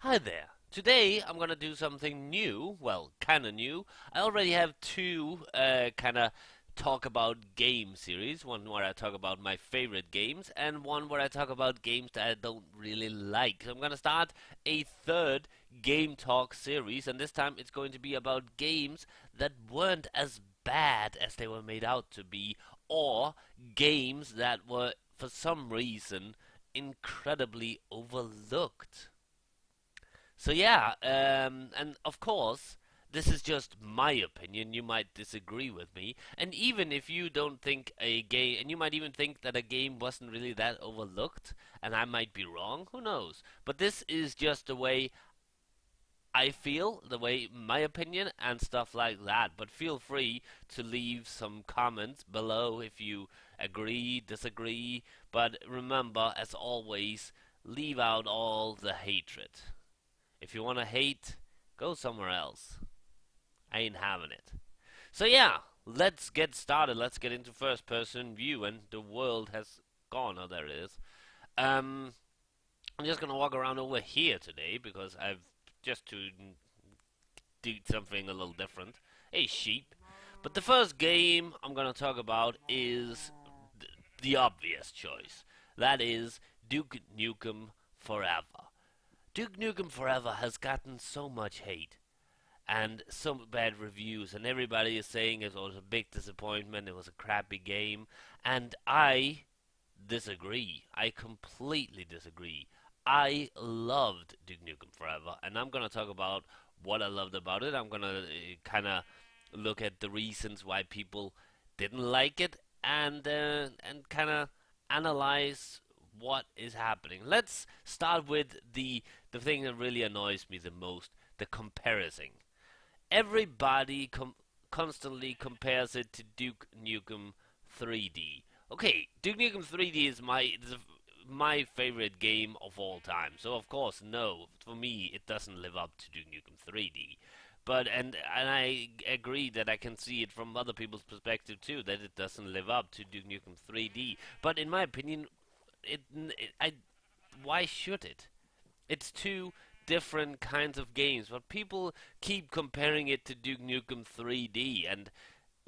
Hi there. Today I'm gonna do something new. Well, kinda new. I already have two kinda talk about game series. One where I talk about my favorite games, and one where I talk about games that I don't really like. So I'm gonna start a third game talk series, and this time it's going to be about games that weren't as bad as they were made out to be, or games that were, for some reason, incredibly overlooked. So yeah, and of course, this is just my opinion. You might disagree with me, and even if you don't think a game, and you might even think that a game wasn't really that overlooked, and I might be wrong. Who knows? But this is just the way I feel, the way my opinion and stuff like that. But feel free to leave some comments below if you agree, disagree. But remember, as always, leave out all the hatred. If you want to hate, go somewhere else. I ain't having it. So yeah, let's get started. Let's get into first person view, and the world has gone. Oh, there it is. Um, I'm just gonna walk around over here today because I've just to do something a little different. Hey, sheep. But the first game I'm gonna talk about is the obvious choice. That is Duke Nukem Forever. Duke Nukem Forever has gotten so much hate and so bad reviews, and everybody is saying it was a big disappointment, it was a crappy game, and I disagree. I completely disagree. I loved Duke Nukem Forever, and I'm gonna talk about what I loved about it. I'm gonna kind of look at the reasons why people didn't like it, and kind of analyze what is happening. Let's start with the thing that really annoys me the most: the comparison. Everybody constantly compares it to Duke Nukem 3D. Okay, Duke Nukem 3D is my favorite game of all time. So of course, no, for me it doesn't live up to Duke Nukem 3D. But and I agree that I can see it from other people's perspective too, that it doesn't live up to Duke Nukem 3D. But in my opinion, it I why should it? It's two different kinds of games, but people keep comparing it to Duke Nukem 3D, and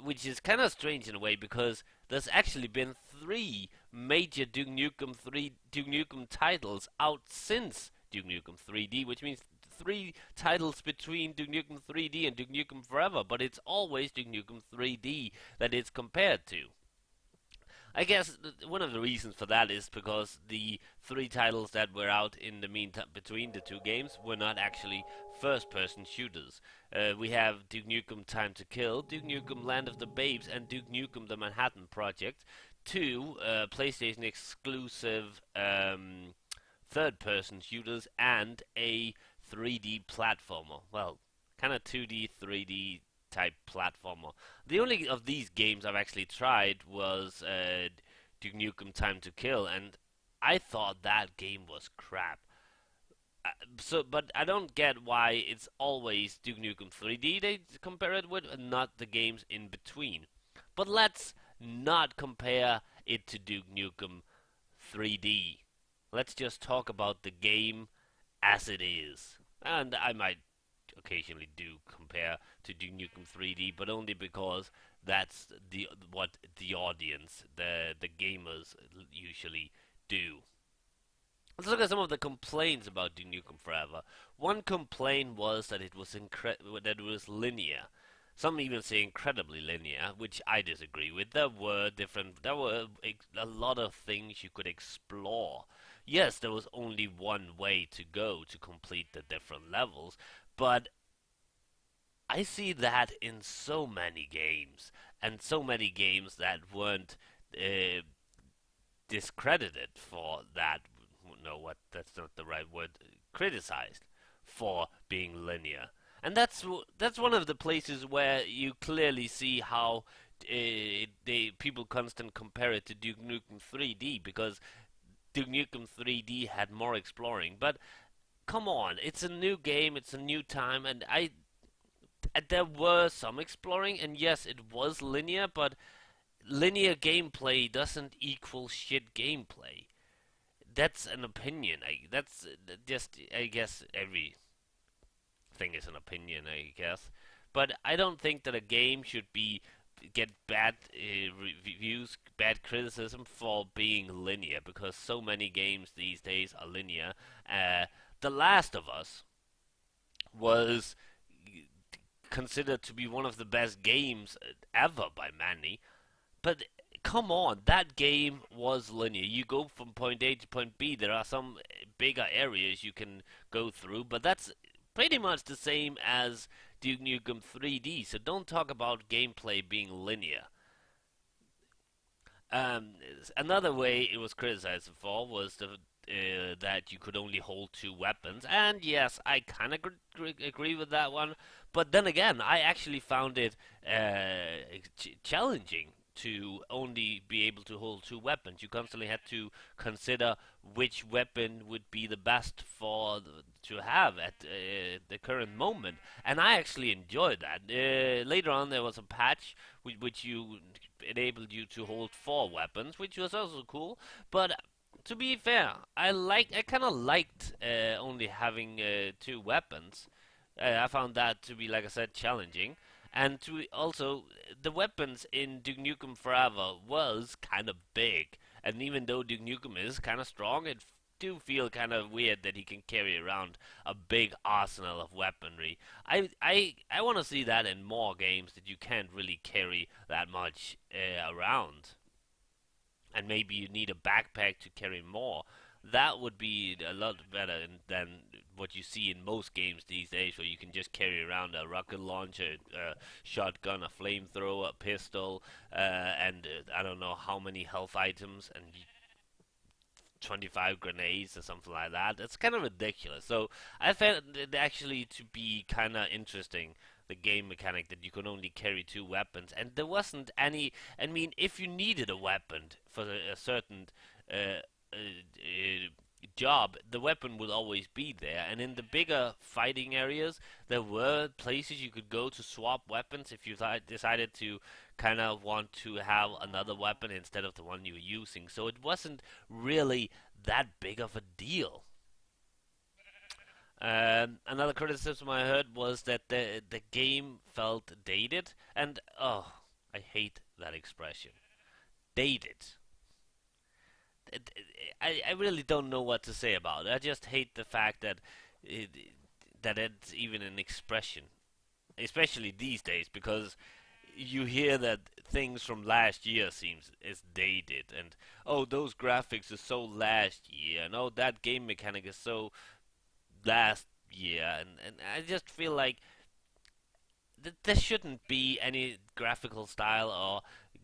which is kind of strange in a way because there's actually been three major Duke Nukem titles out since Duke Nukem 3D, which means three titles between Duke Nukem 3D and Duke Nukem Forever, but it's always Duke Nukem 3D that it's compared to. I guess one of the reasons for that is because the three titles that were out in the meantime between the two games were not actually first-person shooters. We have Duke Nukem Time to Kill, Duke Nukem Land of the Babes, and Duke Nukem The Manhattan Project. Two PlayStation exclusive third-person shooters and a 3D platformer. Well, kind of 2D, 3D type platformer. The only of these games I've actually tried was Duke Nukem Time to Kill, and I thought that game was crap. But I don't get why it's always Duke Nukem 3D they compare it with, and not the games in between. But let's not compare it to Duke Nukem 3D. Let's just talk about the game as it is. And I might occasionally do compare to Duke Nukem 3D, but only because that's the what the audience, the gamers, usually do. Let's look at some of the complaints about Duke Nukem Forever. One complaint was that that it was linear. Some even say incredibly linear, which I disagree with. There were a lot of things you could explore. Yes, there was only one way to go to complete the different levels, but I see that in so many games, and so many games that weren't uh, discredited for that. No, what? That's not the right word. Criticized for being linear, and that's one of the places where you clearly see how people constant compare it to Duke Nukem 3D because Duke Nukem 3D had more exploring. But come on, it's a new game, it's a new time, and there were some exploring, and yes, it was linear, but linear gameplay doesn't equal shit gameplay. that's an opinion. That's just, I guess everything is an opinion, I guess. But I don't think that a game should be get bad reviews, bad criticism for being linear, because so many games these days are linear. Uh, the Last of Us was considered to be one of the best games ever by many. But come on, that game was linear. You go from point A to point B. There are some bigger areas you can go through, but that's pretty much the same as Duke Nukem 3D. So don't talk about gameplay being linear. Um, Another way it was criticized for was that you could only hold two weapons, and yes, I kind of agree with that one. But then again, I actually found it challenging to only be able to hold two weapons. You constantly had to consider which weapon would be the best to have at the current moment, and I actually enjoyed that. Later on, there was a patch which you enabled you to hold four weapons, which was also cool. But to be fair, I kind of liked only having two weapons. I found that to be, like I said, challenging. And to also, the weapons in Duke Nukem Forever was kind of big. And even though Duke Nukem is kind of strong, it do feel kind of weird that he can carry around a big arsenal of weaponry. I want to see that in more games, that you can't really carry that much around, and maybe you need a backpack to carry more. That would be a lot better than what you see in most games these days, where you can just carry around a rocket launcher, a shotgun, a flamethrower, a pistol, and I don't know how many health items, and 25 grenades or something like that. It's kind of ridiculous. So I found it actually to be kind of interesting, the game mechanic that you can only carry two weapons, and there wasn't any. I mean, if you needed a weapon for a certain uh, job, the weapon will always be there. And in the bigger fighting areas, there were places you could go to swap weapons if you decided to kind of want to have another weapon instead of the one you were using. So it wasn't really that big of a deal. Another criticism I heard was that the game felt dated, and oh, I hate that expression, dated. I really don't know what to say about it. I just hate the fact it, that it's even an expression, especially these days, because you hear that things from last year seems is dated, and oh, those graphics are so last year, and oh, that game mechanic is so last year, and I just feel like there shouldn't be any graphical style or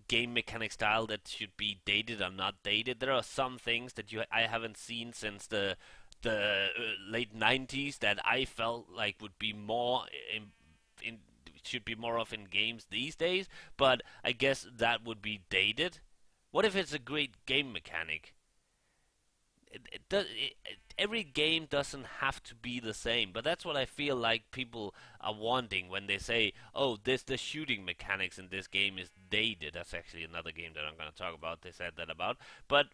game mechanic style that should be dated or not dated. There are some things that I haven't seen since the late 90s that I felt like would be more in should be more of in games these days, but I guess that would be dated. What if it's a great game mechanic? Every game doesn't have to be the same, but that's what I feel like people are wanting when they say, "Oh, this the shooting mechanics in this game is dated." That's actually another game that I'm going to talk about. They said that about, but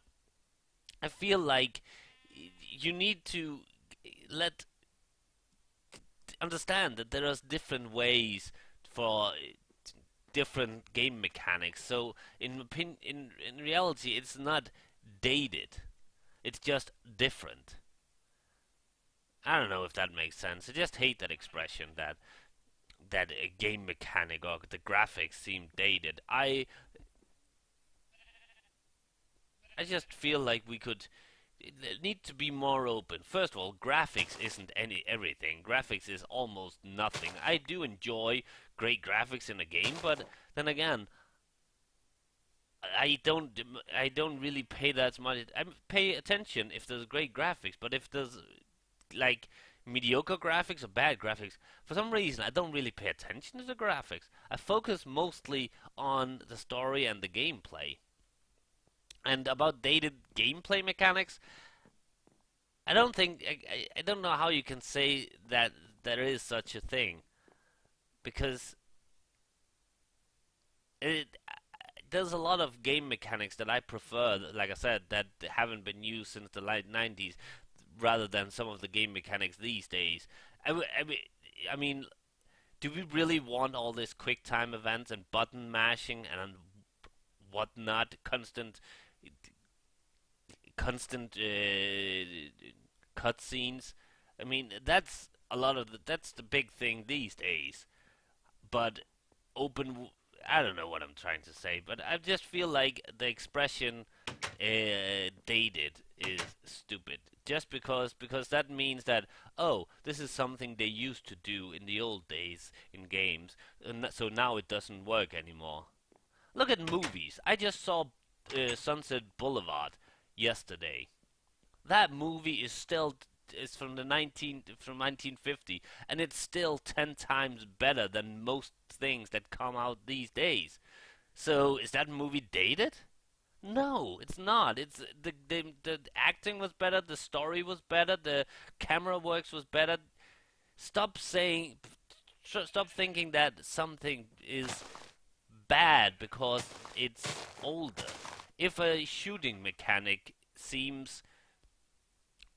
I feel like you need to let understand that there are different ways for different game mechanics. So in reality, it's not dated. It's just different. I don't know if that makes sense. I just hate that expression that a game mechanic or the graphics seem dated. I just feel like we could need to be more open. First of all, graphics isn't everything. Graphics is almost nothing. I do enjoy great graphics in a game, but then again, I don't I don't really pay that much. I pay attention if there's great graphics, but if there's like mediocre graphics or bad graphics, for some reason I don't really pay attention to the graphics. I focus mostly on the story and the gameplay. And about dated gameplay mechanics, I don't think I don't know how you can say that there is such a thing, because it there's a lot of game mechanics that I prefer, like I said, that haven't been used since the late 90s, rather than some of the game mechanics these days. I mean, do we really want all this quick time events and button mashing and whatnot, constant cutscenes? I mean, that's a lot of that's the big thing these days. But open, I don't know what I'm trying to say, but I just feel like the expression dated is stupid. Just because that means that, oh, this is something they used to do in the old days in games, and so now it doesn't work anymore. Look at movies. I just saw Sunset Boulevard yesterday. That movie is from the 1950, and it's still 10 times better than most things that come out these days. So is that movie dated? No, it's not. It's the acting was better, the story was better, the camera works was better. Stop saying, stop thinking that something is bad because it's older. If a shooting mechanic seems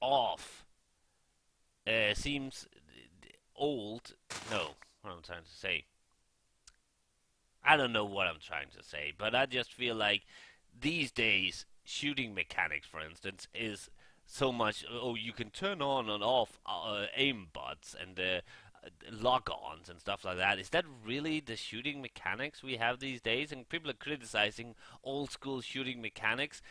off, seems old. No, what I'm trying to say. I don't know what I'm trying to say, but I just feel like these days, shooting mechanics, for instance, is so much. Oh, you can turn on and off aim bots and lock-ons and stuff like that. Is that really the shooting mechanics we have these days? And people are criticizing old school shooting mechanics.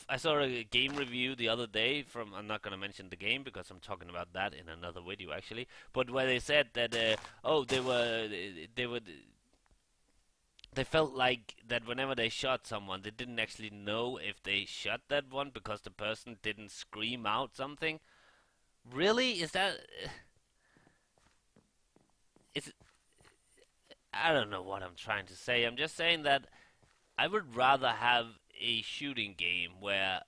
I saw a game review the other day from. I'm not going to mention the game because I'm talking about that in another video actually. But where they said that, oh, they felt like that whenever they shot someone, they didn't actually know if they shot that one because the person didn't scream out something. Really? Is that? Is I don't know what I'm trying to say. I'm just saying that I would rather have a shooting game where,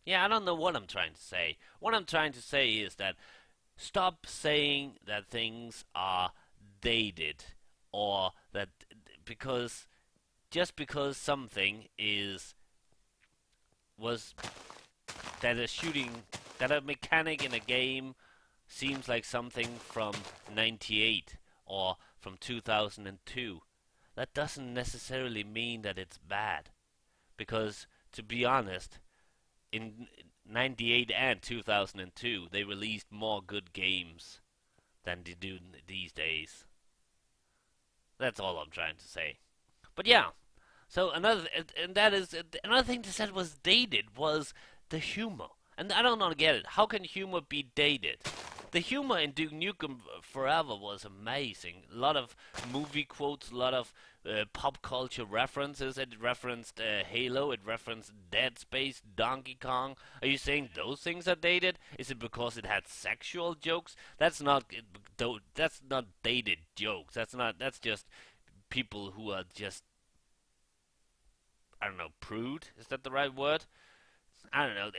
yeah, I don't know what I'm trying to say. What I'm trying to say is that stop saying that things are dated or that because just because something is was that a shooting that a mechanic in a game seems like something from 98 or from 2002, that doesn't necessarily mean that it's bad. Because, to be honest, in 98 and 2002, they released more good games than they do these days. That's all I'm trying to say. But yeah, so and that is another thing they said was dated was the humor, and I don't know get it. How can humor be dated? The humor in Duke Nukem Forever was amazing. A lot of movie quotes, a lot of pop culture references. It referenced Halo, it referenced Dead Space, Donkey Kong. Are you saying those things are dated? Is it because it had sexual jokes? That's not dated jokes. That's just people who are just, I don't know, prude. Is that the right word? I don't know.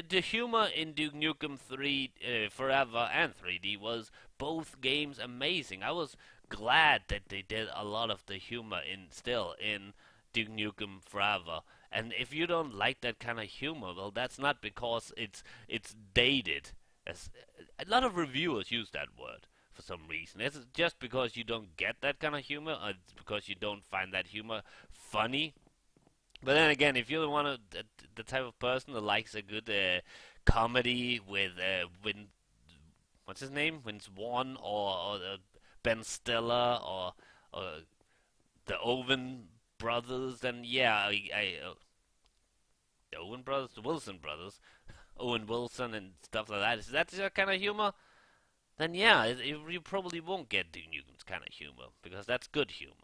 The humor in Duke Nukem 3 Forever and 3D was both games amazing. I was glad that they did a lot of the humor in Duke Nukem Forever. And if you don't like that kind of humor, well, that's not because it's dated. As a lot of reviewers use that word for some reason. It's just because you don't get that kind of humor, or it's because you don't find that humor funny. But then again, if you're the type of person that likes a good comedy with what's his name, Vince Vaughn or Ben Stiller or the Owen brothers, then yeah, the Owen brothers, the Wilson brothers, Owen Wilson and stuff like that. Is that your kind of humor? Then yeah, you probably won't get Duke Nukem's kind of humor because that's good humor.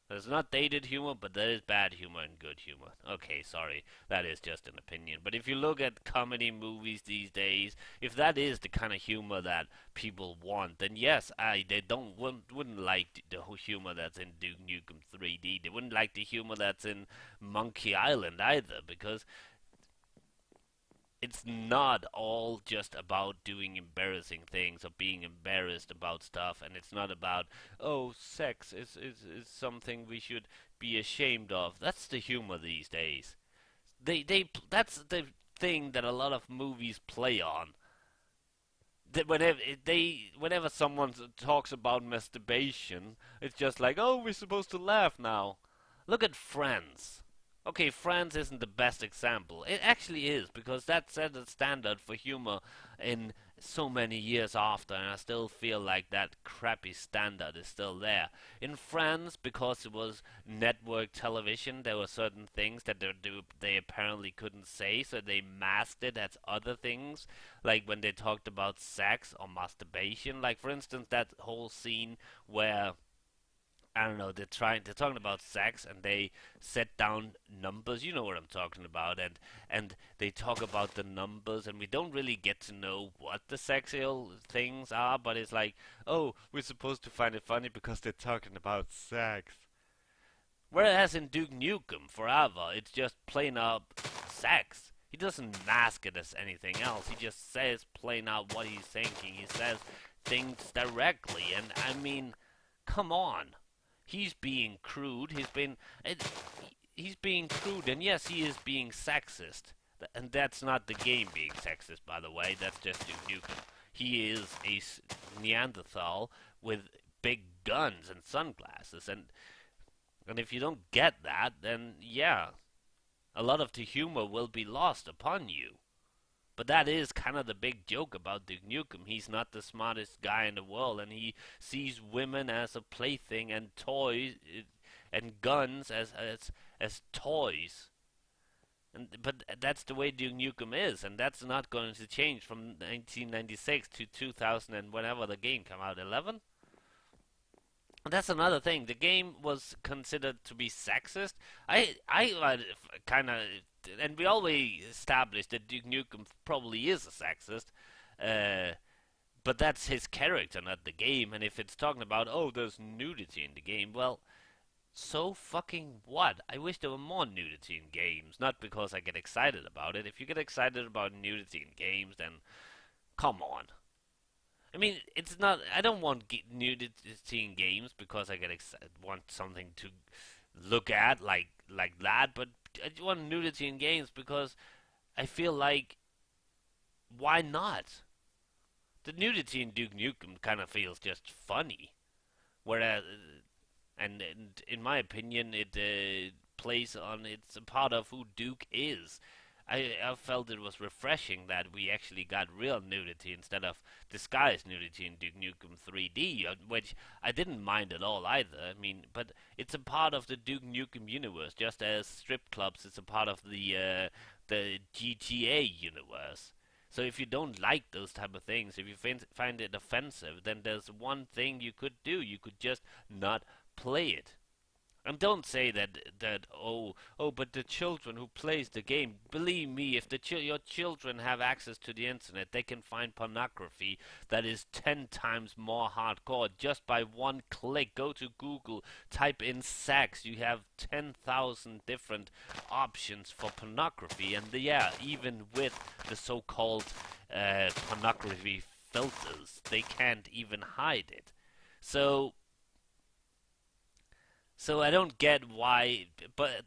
There's not dated humor, but there is bad humor and good humor. Okay, sorry, that is just an opinion. But if you look at comedy movies these days, if that is the kind of humor that people want, then yes, they wouldn't like the whole humor that's in Duke Nukem 3D. They wouldn't like the humor that's in Monkey Island either, because it's not all just about doing embarrassing things or being embarrassed about stuff, and it's not about, oh, sex is something we should be ashamed of. That's the humor these days. That's the thing that a lot of movies play on. That whenever someone talks about masturbation, it's just like, oh, we're supposed to laugh now. Look at Friends. Okay, Friends isn't the best example. It actually is, because that set a standard for humor in so many years after, and I still feel like that crappy standard is still there. In Friends, because it was network television, there were certain things that they apparently couldn't say, so they masked it as other things, like when they talked about sex or masturbation. Like, for instance, that whole scene where, I don't know, they're talking about sex, and they set down numbers. You know what I'm talking about, and they talk about the numbers, and we don't really get to know what the sexual things are, but it's like, oh, we're supposed to find it funny because they're talking about sex. Whereas in Duke Nukem Forever, it's just plain up sex. He doesn't mask it as anything else. He just says plain out what he's thinking. He says things directly, and I mean, come on. He's being crude. He's being crude, and yes, he is being sexist. And that's not the game being sexist, by the way. That's just Duke Nukem. He is a Neanderthal with big guns and sunglasses, and if you don't get that, then yeah, a lot of the humor will be lost upon you. But that is kind of the big joke about Duke Nukem. He's not the smartest guy in the world, and he sees women as a plaything and toys and guns as toys. But that's the way Duke Nukem is, and that's not going to change from 1996 to 2000 and whenever the game came out, 11. That's another thing. The game was considered to be sexist. I kind of, and we already established that Duke Nukem probably is a sexist, uh, but that's his character, not the game. And if it's talking about, oh, there's nudity in the game, well, so fucking what? I wish there were more nudity in games, not because I get excited about it. If you get excited about nudity in games, then come on. I mean, it's not. I don't want nudity in games because I want something to look at like that. But I want nudity in games because I feel like, why not? The nudity in Duke Nukem kind of feels just funny, whereas, and in my opinion, it plays on. It's a part of who Duke is. I felt it was refreshing that we actually got real nudity instead of disguised nudity in Duke Nukem 3D, which I didn't mind at all either. I mean, but it's a part of the Duke Nukem universe, just as strip clubs is a part of the GTA universe. So if you don't like those type of things, if you find it offensive, then there's one thing you could do. You could just not play it. And don't say that but the children who plays the game, believe me, if your children have access to the internet, they can find pornography that is 10 times more hardcore just by one click. Go to Google, type in sex, you have 10,000 different options for pornography, and yeah, even with the so-called pornography filters, they can't even hide it. So I don't get why,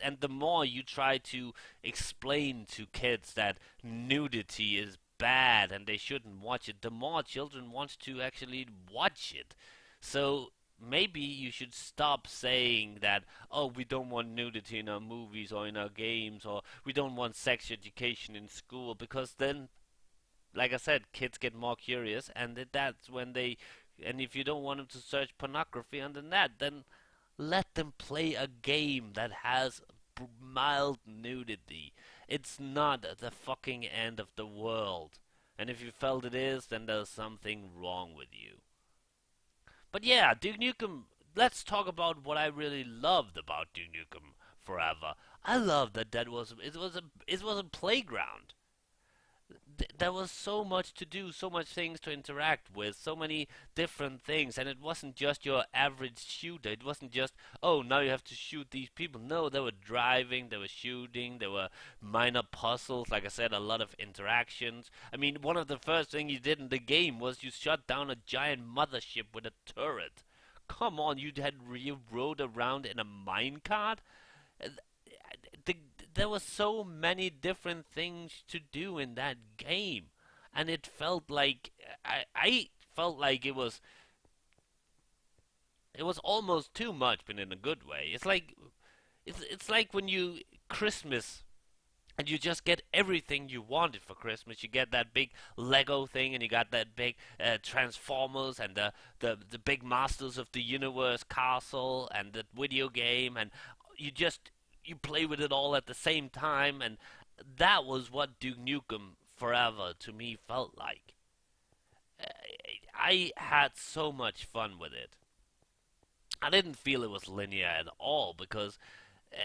and the more you try to explain to kids that nudity is bad and they shouldn't watch it, the more children want to actually watch it. So maybe you should stop saying that, oh, we don't want nudity in our movies or in our games, or we don't want sex education in school, because then, like I said, kids get more curious, and that's when and if you don't want them to search pornography on the net, then let them play a game that has mild nudity. It's not the fucking end of the world. And if you felt it is, then there's something wrong with you. But yeah, Duke Nukem. Let's talk about what I really loved about Duke Nukem Forever. I loved that was a playground. there was so much to do, so much things to interact with, so many different things, and it wasn't just your average shooter. It wasn't just, oh, now you have to shoot these people. No, they were driving, they were shooting, there were minor puzzles. Like I said, a lot of interactions. I mean, one of the first things you did in the game was you shot down a giant mothership with a turret. Come on, you rode around in a minecart. Uh, the, there were so many different things to do in that game, and it felt like I felt like it was almost too much, but in a good way. It's like when you Christmas and you just get everything you wanted for Christmas. You get that big Lego thing, and you got that big Transformers, and the big Masters of the Universe castle, and the video game, and you just you play with it all at the same time, and that was what Duke Nukem Forever to me felt like. Uh, I had so much fun with it. I didn't feel it was linear at all because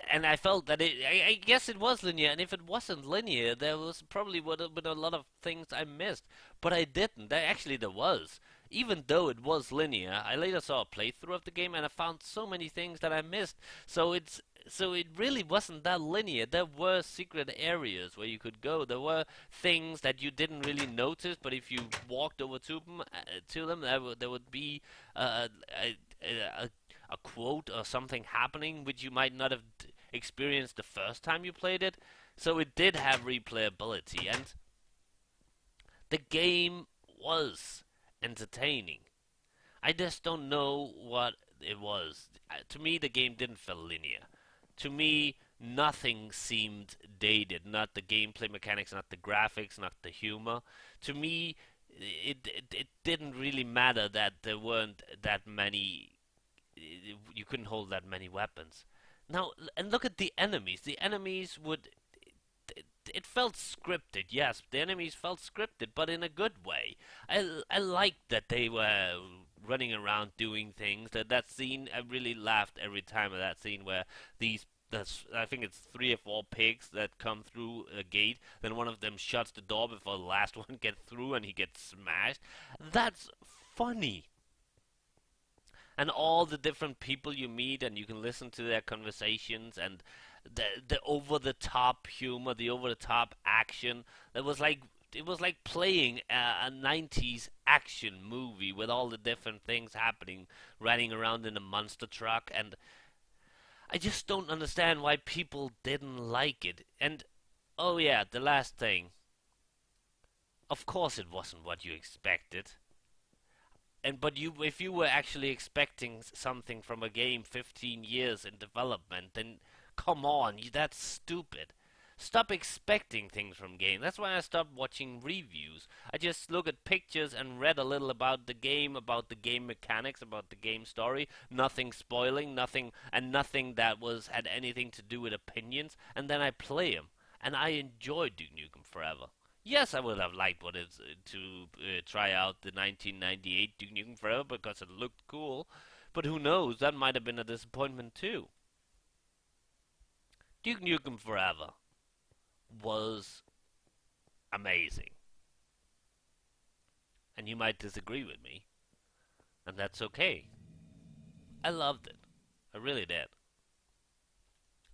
and I felt that I guess it was linear, and if it wasn't linear, there was probably would have been a lot of things I missed, but I didn't. Actually, there was. Even though it was linear, I later saw a playthrough of the game, and I found so many things that I missed. So it really wasn't that linear. There were secret areas where you could go. There were things that you didn't really notice, but if you walked over to them, there would be a, a, a quote or something happening which you might not have experienced the first time you played it. So it did have replayability, and the game was entertaining. I just don't know what it was. To me, the game didn't feel linear. To me, nothing seemed dated. Not the gameplay mechanics, not the graphics, not the humor. To me, it didn't really matter that there weren't that many. You couldn't hold that many weapons. Now, and look at the enemies. The enemies would. It felt scripted, yes. The enemies felt scripted, but in a good way. I liked that they were running around doing things. That scene, I really laughed every time of that scene where I think it's 3 or 4 pigs that come through a gate. Then one of them shuts the door before the last one gets through, and he gets smashed. That's funny. And all the different people you meet, and you can listen to their conversations, and the over the top humor, the over the top action. That was like it was like playing a 90s action movie with all the different things happening, riding around in a monster truck, and I just don't understand why people didn't like it. And oh yeah, the last thing. Of course, it wasn't what you expected. And but if you were actually expecting something from a game 15 years in development, then come on, that's stupid. Stop expecting things from games. That's why I stopped watching reviews. I just look at pictures and read a little about the game mechanics, about the game story. Nothing spoiling, nothing that was had anything to do with opinions. And then I play them, and I enjoy Duke Nukem Forever. Yes, I would have liked to try out the 1998 Duke Nukem Forever because it looked cool, but who knows? That might have been a disappointment too. Duke Nukem Forever was amazing, and you might disagree with me, and that's okay. I loved it. I really did.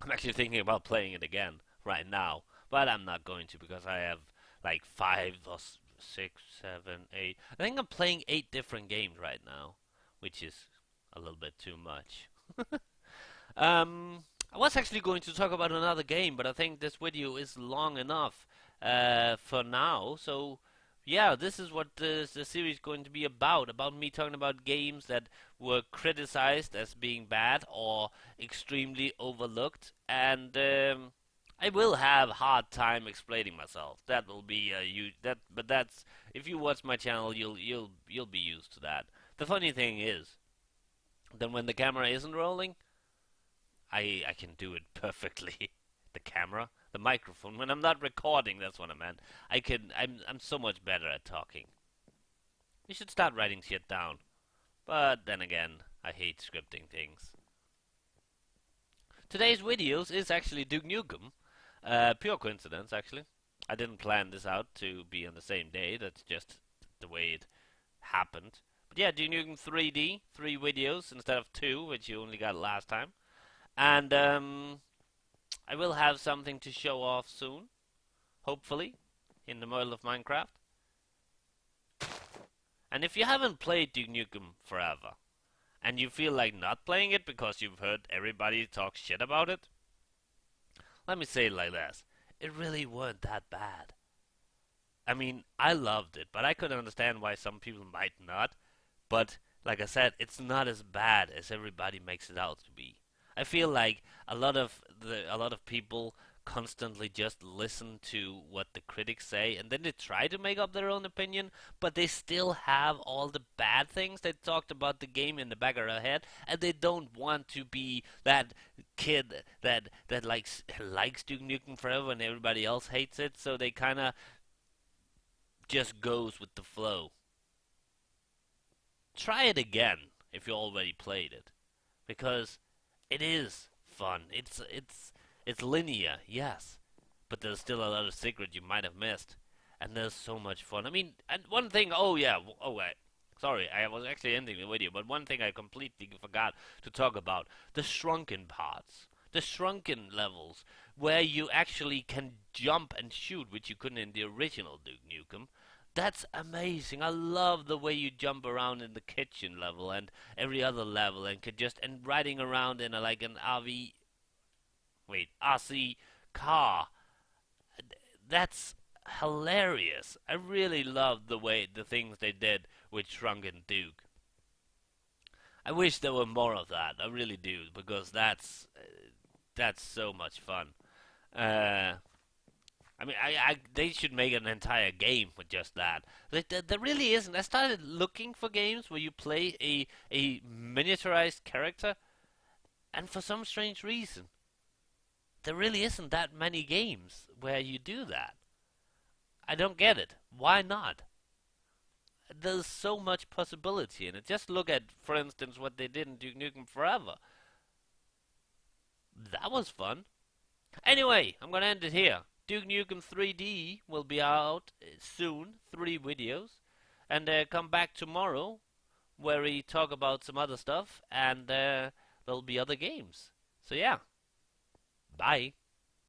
I'm actually thinking about playing it again right now, but I'm not going to because I have like 5 or 6, 7, 8. I think I'm playing 8 different games right now, which is a little bit too much. I was actually going to talk about another game, but I think this video is long enough for now. So, yeah, this is what the series is going to be about me talking about games that were criticized as being bad or extremely overlooked. And I will have a hard time explaining myself. That will be but that's if you watch my channel, you'll be used to that. The funny thing is that when the camera isn't rolling, I can do it perfectly. The camera, the microphone. When I'm not recording, that's what I meant. I'm so much better at talking. You should start writing shit down. But then again, I hate scripting things. Today's videos is actually Duke Nukem. Pure coincidence, actually. I didn't plan this out to be on the same day. That's just the way it happened. But yeah, Duke Nukem 3D, 3 videos instead of 2, which you only got last time. And I will have something to show off soon, hopefully, in the world of Minecraft. And if you haven't played Duke Nukem Forever, and you feel like not playing it because you've heard everybody talk shit about it, let me say it like this. It really weren't that bad. I mean, I loved it, but I could understand why some people might not. But like I said, it's not as bad as everybody makes it out to be. I feel like a lot of people constantly just listen to what the critics say and then they try to make up their own opinion, but they still have all the bad things they talked about the game in the back of their head, and they don't want to be that kid that likes Duke Nukem Forever and everybody else hates it, so they kind of just goes with the flow. Try it again if you already played it, because it is fun. It's linear, yes, but there's still a lot of secret you might have missed, and there's so much fun. I mean, and one thing. Oh yeah. Oh wait. Sorry, I was actually ending the video, but one thing I completely forgot to talk about: the shrunken parts, the shrunken levels, where you actually can jump and shoot, which you couldn't in the original Duke Nukem. That's amazing. I love the way you jump around in the kitchen level and every other level, and could just and riding around in a, like an RC car. That's hilarious. I really love the things they did with Shrunken Duke. I wish there were more of that. I really do, because that's so much fun. Uh, I mean, they should make an entire game with just that. There really isn't. I started looking for games where you play a miniaturized character, and for some strange reason, there really isn't that many games where you do that. I don't get it. Why not? There's so much possibility in it. Just look at, for instance, what they did in Duke Nukem Forever. That was fun. Anyway, I'm gonna end it here. Duke Nukem 3D will be out soon, 3 videos, and come back tomorrow where we talk about some other stuff, and there'll be other games. So yeah, bye.